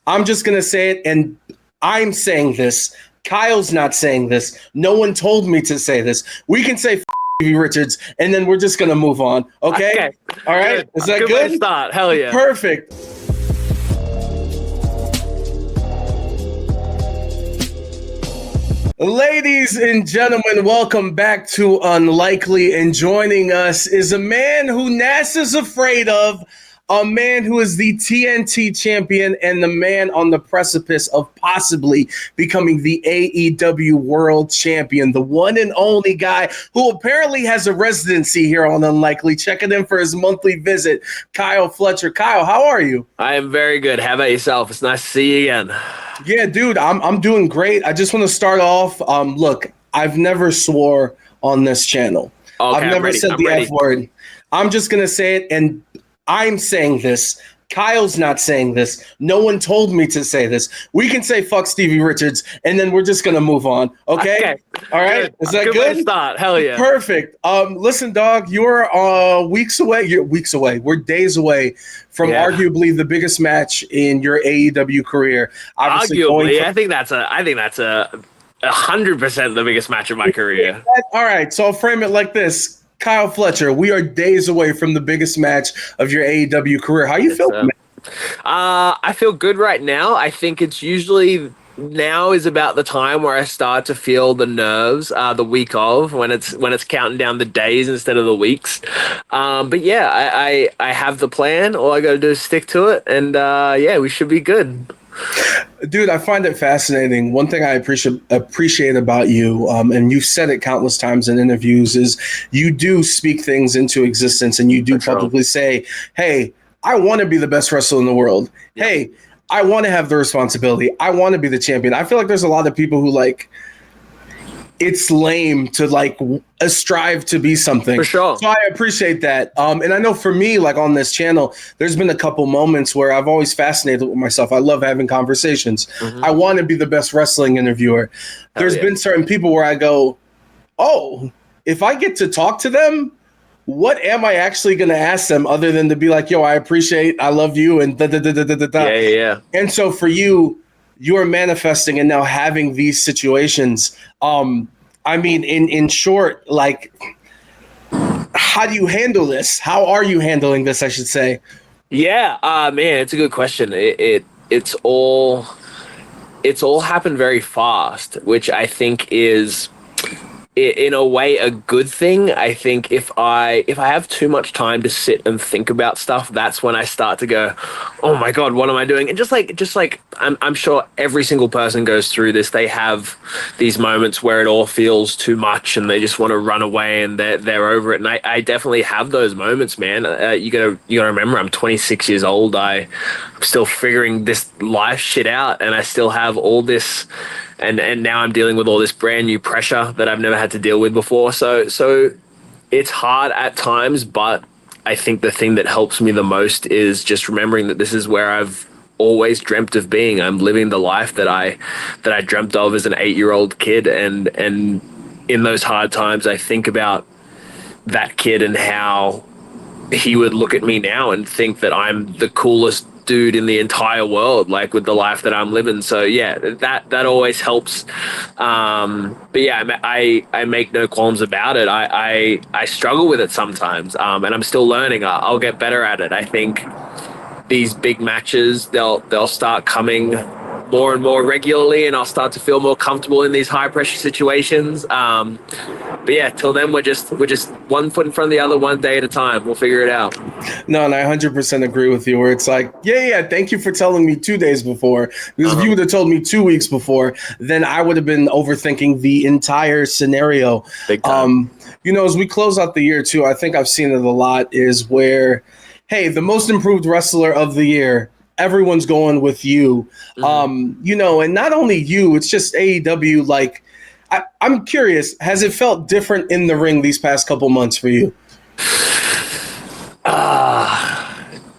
I'm just going to say it, and I'm saying this. Kyle's not saying this. No one told me to say this. We can say Stevie Richards, and then we're just going to move on. Okay? All right? Good. Is that good? good? Way to start. Hell yeah. Perfect. Ladies and gentlemen, welcome back to Unlikely. And joining us is a man who NASA's afraid of, a man who is the TNT champion, and the man on the precipice of possibly becoming the AEW World Champion, the one and only guy who apparently has a residency here on Unlikely, checking in for his monthly visit, Kyle Fletcher. Kyle, how are you? I am very good. How about yourself? It's nice to see you again. Yeah, dude, I'm doing great. I just want to start off. Look, I've never swore on this channel. Okay, I've never said the F word. I'm just going to say it, and I'm saying this. Kyle's not saying this. No one told me to say this. We can say fuck Stevie Richards, and then we're just going to move on. Okay? All right? Good. Is that good? good? Way to start. Hell yeah. Perfect. Listen, dog, you're weeks away. You're weeks away. We're days away from arguably the biggest match in your AEW career. Obviously, arguably, I think that's a 100% the biggest match of my career. All right, so I'll frame it like this. Kyle Fletcher, we are days away from the biggest match of your AEW career. How you feeling, man? I feel good right now. I think it's usually now is about the time where I start to feel the nerves the week of when it's counting down the days instead of the weeks. But yeah, I have the plan. All I got to do is stick to it, and yeah, we should be good. Dude, I find it fascinating. One thing I appreciate about you, and you've said it countless times in interviews, is you do speak things into existence, and you do publicly say, hey, I want to be the best wrestler in the world. Yep. Hey, I want to have the responsibility. I want to be the champion. I feel like there's a lot of people who it's lame to strive to be something. For sure. So I appreciate that. And I know for me, on this channel, there's been a couple moments where I've always fascinated with myself. I love having conversations. Mm-hmm. I want to be the best wrestling interviewer. There's been certain people where I go, oh, if I get to talk to them, what am I actually going to ask them other than to be like, yo, I love you, and da-da-da-da-da-da. Yeah. And so for you, you are manifesting and now having these situations. I mean, in short, how do you handle this? How are you handling this, I should say? Yeah, man, it's a good question. It's all happened very fast, which I think is, in a way, a good thing. I think if I have too much time to sit and think about stuff, that's when I start to go, oh my God, what am I doing? And just like I'm sure every single person goes through this. They have these moments where it all feels too much and they just want to run away and they're over it. And I definitely have those moments, man. You gotta remember, I'm 26 years old. I'm still figuring this life shit out, and I still have all this. And now I'm dealing with all this brand new pressure that I've never had to deal with before. So it's hard at times, but I think the thing that helps me the most is just remembering that this is where I've always dreamt of being. I'm living the life that I dreamt of as an 8-year-old kid. And in those hard times, I think about that kid and how he would look at me now and think that I'm the coolest dude in the entire world, with the life that I'm living. So yeah, that always helps. But yeah, I make no qualms about it. I struggle with it sometimes, and I'm still learning. I'll get better at it. I think these big matches, they'll start coming more and more regularly, and I'll start to feel more comfortable in these high pressure situations. But yeah, till then we're just one foot in front of the other, one day at a time. We'll figure it out. No, and I 100% agree with you, where it's like, yeah, thank you for telling me 2 days before. Because if you would have told me 2 weeks before, then I would have been overthinking the entire scenario. Big time. As we close out the year too, I think I've seen it a lot, is where, hey, the most improved wrestler of the year, everyone's going with you. Mm-hmm. And not only you, it's just AEW. I'm curious, has it felt different in the ring these past couple months for you?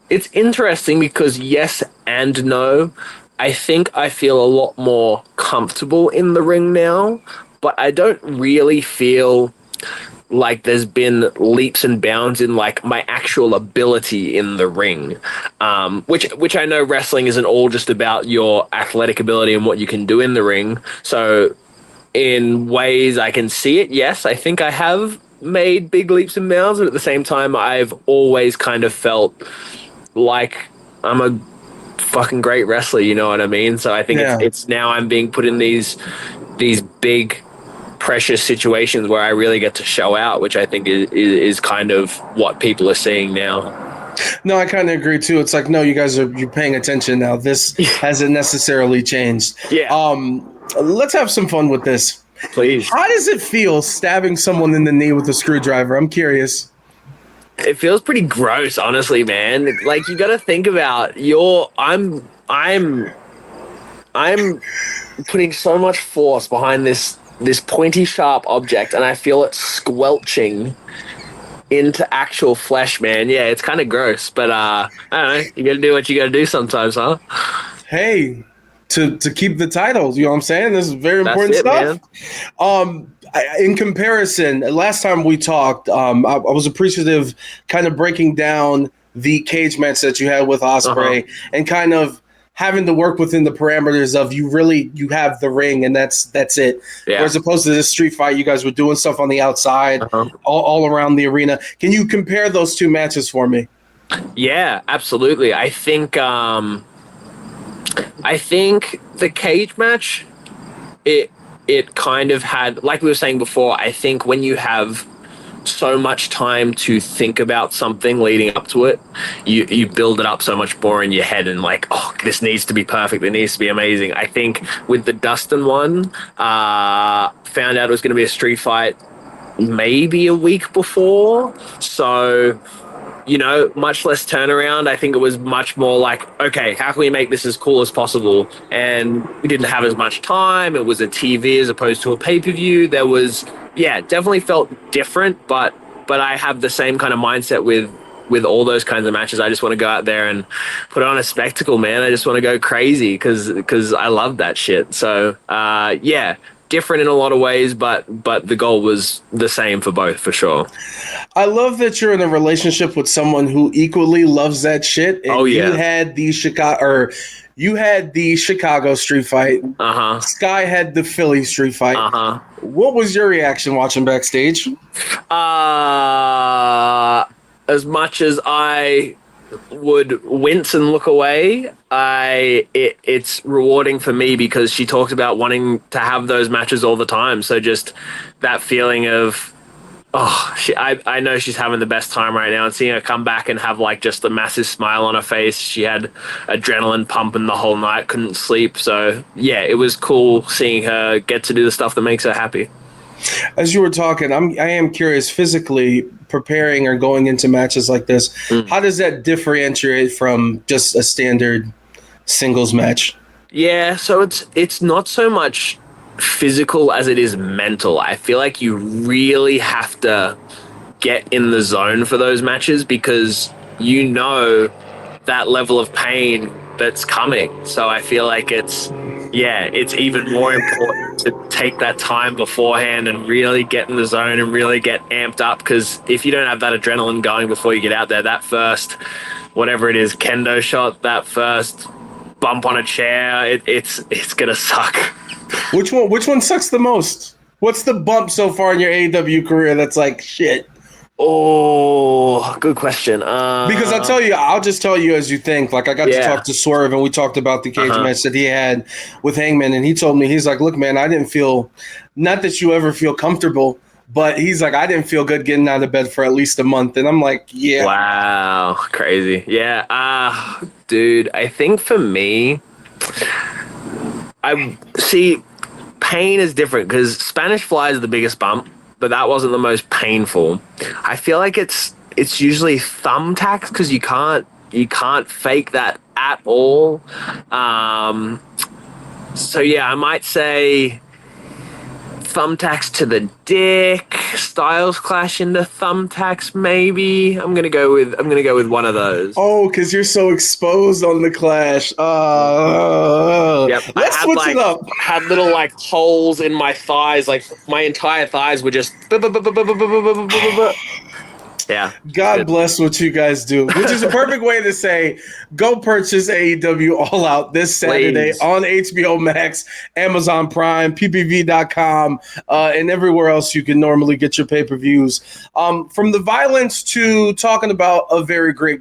It's interesting because yes and no. I think I feel a lot more comfortable in the ring now, but I don't really feel like there's been leaps and bounds in like my actual ability in the ring, which I know wrestling isn't all just about your athletic ability and what you can do in the ring. So in ways I can see it, yes, I think I have made big leaps and bounds, but at the same time, I've always kind of felt like I'm a fucking great wrestler, you know what I mean? So I think it's now I'm being put in these big precious situations where I really get to show out, which I think is kind of what people are seeing now. No, I kind of agree too. It's like, no, you're paying attention now. This hasn't necessarily changed. Yeah. Let's have some fun with this. Please. How does it feel stabbing someone in the knee with a screwdriver? I'm curious. It feels pretty gross, honestly, man. Like, you got to think about I'm putting so much force behind this pointy, sharp object, and I feel it squelching into actual flesh, man. Yeah, it's kind of gross, but I don't know. You got to do what you got to do sometimes, huh? Hey, to keep the titles, you know what I'm saying? This is very important stuff. Man. In comparison, last time we talked, I was appreciative kind of breaking down the cage match that you had with Ospreay and kind of having to work within the parameters of you have the ring and that's it. Yeah. As opposed to this street fight, you guys were doing stuff on the outside, all around the arena. Can you compare those two matches for me? Yeah, absolutely. I think the cage match, it kind of had, like we were saying before, I think when you have so much time to think about something leading up to it, you build it up so much more in your head and like, oh, this needs to be perfect, it needs to be amazing. I think with the Dustin one, found out it was going to be a street fight maybe a week before, so you know, much less turnaround. I think it was much more like, okay, how can we make this as cool as possible? And we didn't have as much time. It was a TV as opposed to a pay-per-view. There was, definitely felt different, but I have the same kind of mindset with all those kinds of matches. I just want to go out there and put on a spectacle, man. I just want to go crazy because I love that shit. So, different in a lot of ways, but the goal was the same for both, for sure. I love that you're in a relationship with someone who equally loves that shit. And you had the Chicago street fight. Skye had the Philly street fight. What was your reaction watching backstage? As much as I would wince and look away, it's rewarding for me because she talks about wanting to have those matches all the time. So just that feeling of, I know she's having the best time right now, and seeing her come back and have like just a massive smile on her face. She had adrenaline pumping the whole night, couldn't sleep. So yeah, it was cool seeing her get to do the stuff that makes her happy. As you were talking, I am curious, physically preparing or going into matches like this, how does that differentiate from just a standard singles match? Yeah, so it's not so much physical as it is mental. I feel like you really have to get in the zone for those matches because you know that level of pain that's coming. So I feel like it's even more important to take that time beforehand and really get in the zone and really get amped up, because if you don't have that adrenaline going before you get out there, that first, whatever it is, kendo shot, that first bump on a chair, it's gonna suck. Which one sucks the most? What's the bump so far in your AEW career that's like, shit? Oh, good question. Because I'll just tell you as you think. Like, I got to talk to Swerve, and we talked about the cage match that he had with Hangman, and he told me, he's like, look, man, I didn't feel, not that you ever feel comfortable, but he's like, I didn't feel good getting out of bed for at least a month. And I'm like, yeah. Wow, crazy. Yeah. Dude, I think for me, I see pain is different because Spanish Fly is the biggest bump, but that wasn't the most painful. I feel like it's usually Thumbtacks because you can't fake that at all. So yeah, I might say Thumbtacks to the dick, Styles Clash into Thumbtacks maybe. I'm gonna go with one of those. Oh, because you're so exposed on the Clash. Yep. Let's What's it up? had little like holes in my thighs, like my entire thighs were just. Yeah. God bless what you guys do, which is a perfect way to say go purchase AEW All Out this Saturday Please. on HBO Max, Amazon Prime, PPV.com, and everywhere else you can normally get your pay-per-views. From the violence to talking about a very great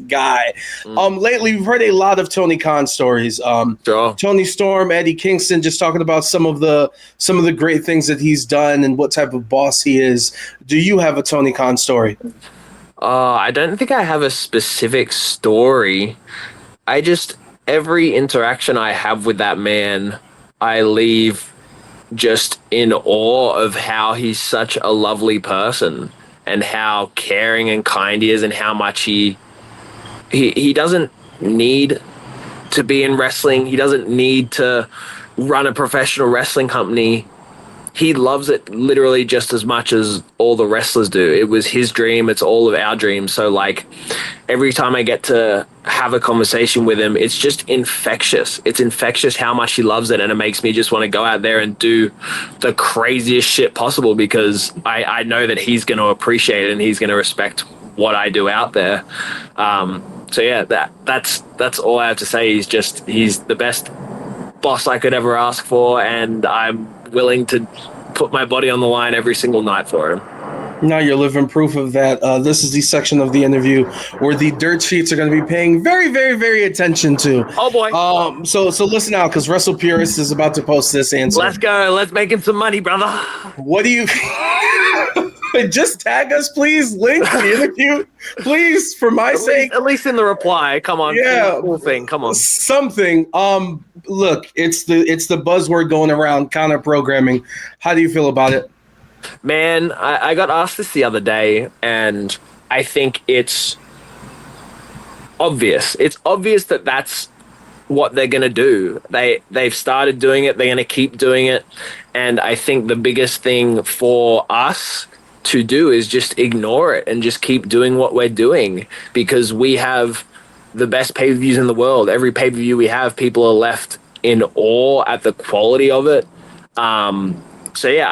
guy. Lately, we've heard a lot of Tony Khan stories. Sure. Tony Storm, Eddie Kingston, just talking about some of the great things that he's done and what type of boss he is. Do you have a Tony Khan story? I don't think I have a specific story. Every interaction I have with that man, I leave just in awe of how he's such a lovely person and how caring and kind he is and how much he doesn't need to be in wrestling. He doesn't need to run a professional wrestling company. He loves it literally just as much as all the wrestlers do. It was his dream. It's all of our dreams. So like every time I get to have a conversation with him, it's just infectious. It's infectious how much he loves it. And it makes me just want to go out there and do the craziest shit possible because I know that he's going to appreciate it and he's going to respect what I do out there. So yeah, that's all I have to say. He's the best boss I could ever ask for. And I'm willing to put my body on the line every single night for him. Now you're living proof of that. This is the section of the interview where the dirt sheets are going to be paying very, very, very attention to. Oh boy. So listen out because Wrestle Purist is about to post this answer. Let's go. Let's make him some money, brother. What do you... Just tag us, please. Link the interview, please, for my sake. At least in the reply. Come on. Yeah. Cool thing. Come on. Something. Look, it's the buzzword going around, counter programming. How do you feel about it? Man, I got asked this the other day, and I think it's obvious. It's obvious that that's what they're going to do. They've started doing it. They're going to keep doing it. And I think the biggest thing for us to do is just ignore it and just keep doing what we're doing because we have the best pay-per-views in the world. Every pay-per-view we have, people are left in awe at the quality of it. So yeah,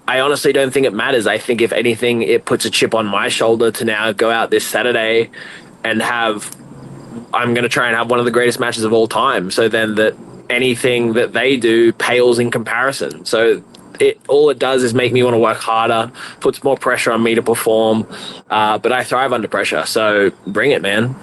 I honestly don't think it matters. I think if anything, it puts a chip on my shoulder to now go out this Saturday and I'm going to try and have one of the greatest matches of all time. So then that anything that they do pales in comparison. So all it does is make me want to work harder, puts more pressure on me to perform. But I thrive under pressure. So bring it, man.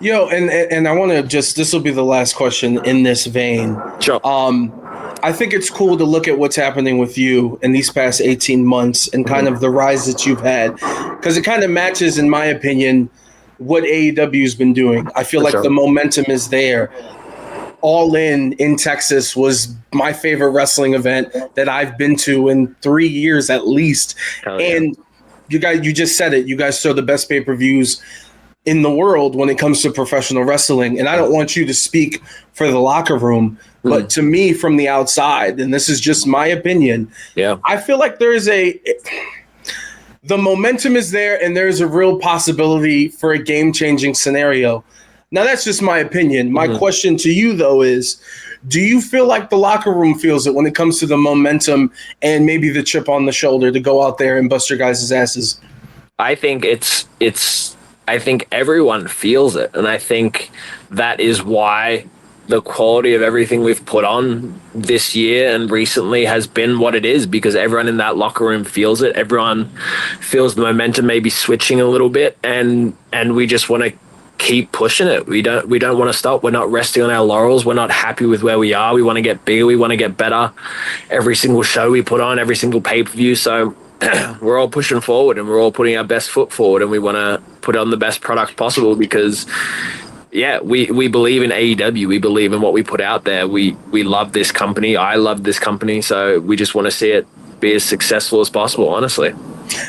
Yo, and I want to this will be the last question in this vein. Sure. I think it's cool to look at what's happening with you in these past 18 months and kind of the rise that you've had, because it kind of matches, in my opinion, what AEW has been doing. I feel like the momentum is there. All In Texas was my favorite wrestling event that I've been to in 3 years at least. And you just said it. You guys show the best pay-per-views in the world when it comes to professional wrestling. And I don't want you to speak for the locker room, but to me from the outside, and this is just my opinion, I feel like the momentum is there and there's a real possibility for a game-changing scenario. Now, that's just my opinion. My question to you, though, is do you feel like the locker room feels it when it comes to the momentum and maybe the chip on the shoulder to go out there and bust your guys' asses? I think I think everyone feels it. And I think that is why the quality of everything we've put on this year and recently has been what it is, because everyone in that locker room feels it. Everyone feels the momentum maybe switching a little bit, and we just want to keep pushing it. We don't want to stop. We're not resting on our laurels. We're not happy with where we are. We want to get bigger. We want to get better. Every single show we put on, every single pay-per-view. So we're all pushing forward and we're all putting our best foot forward, and we want to put on the best product possible because we believe in AEW. We believe in what we put out there. We love this company. I love this company. So we just want to see it be as successful as possible, honestly.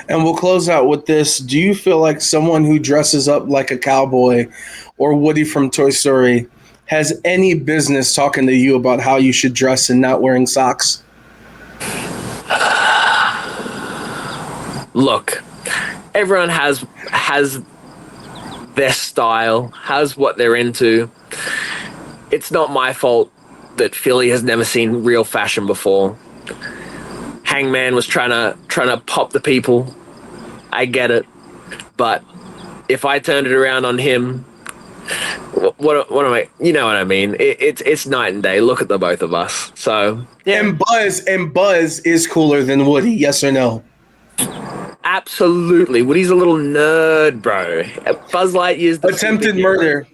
And we'll close out with this. Do you feel like someone who dresses up like a cowboy or Woody from Toy Story has any business talking to you about how you should dress and not wearing socks? Look, everyone has their style, has what they're into. It's not my fault that Philly has never seen real fashion before. Hangman was trying to pop the people. I get it, but if I turned it around on him, what am I? You know what I mean? It's night and day. Look at the both of us. So yeah. And Buzz is cooler than Woody. Yes or no? Absolutely. Woody's a little nerd, bro. Buzz Lightyear's the attempted murder.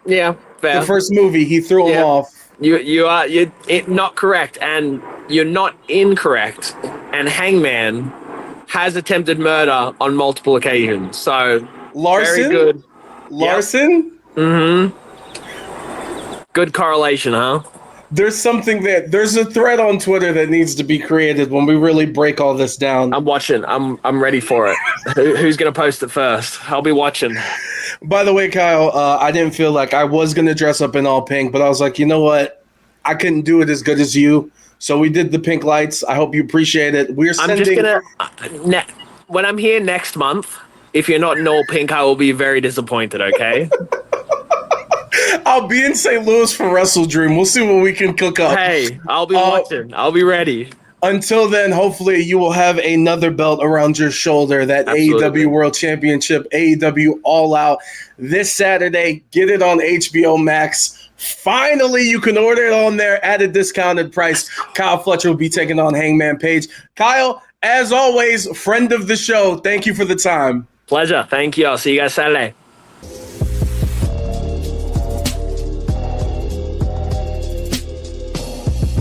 Yeah, fair. The first movie, he threw him off. You're not correct, and you're not incorrect. And Hangman has attempted murder on multiple occasions. So Larson, very good. Larson. Yep. Mm-hmm. Good correlation, huh? There's a thread on Twitter that needs to be created when we really break all this down. I'm watching. I'm ready for it. Who's gonna post it first? I'll be watching. By the way, Kyle, I didn't feel like I was gonna dress up in all pink, but I was like, you know what? I couldn't do it as good as you, so we did the pink lights. I hope you appreciate it. I'm just gonna when I'm here next month. If you're not in all pink, I will be very disappointed. Okay. I'll be in St. Louis for Wrestle Dream. We'll see what we can cook up. Hey, I'll be watching. I'll be ready. Until then, hopefully you will have another belt around your shoulder, that AEW World Championship, AEW All Out this Saturday. Get it on HBO Max. Finally, you can order it on there at a discounted price. Kyle Fletcher will be taking on Hangman Page. Kyle, as always, friend of the show, thank you for the time. Pleasure. Thank you. I'll see you guys Saturday.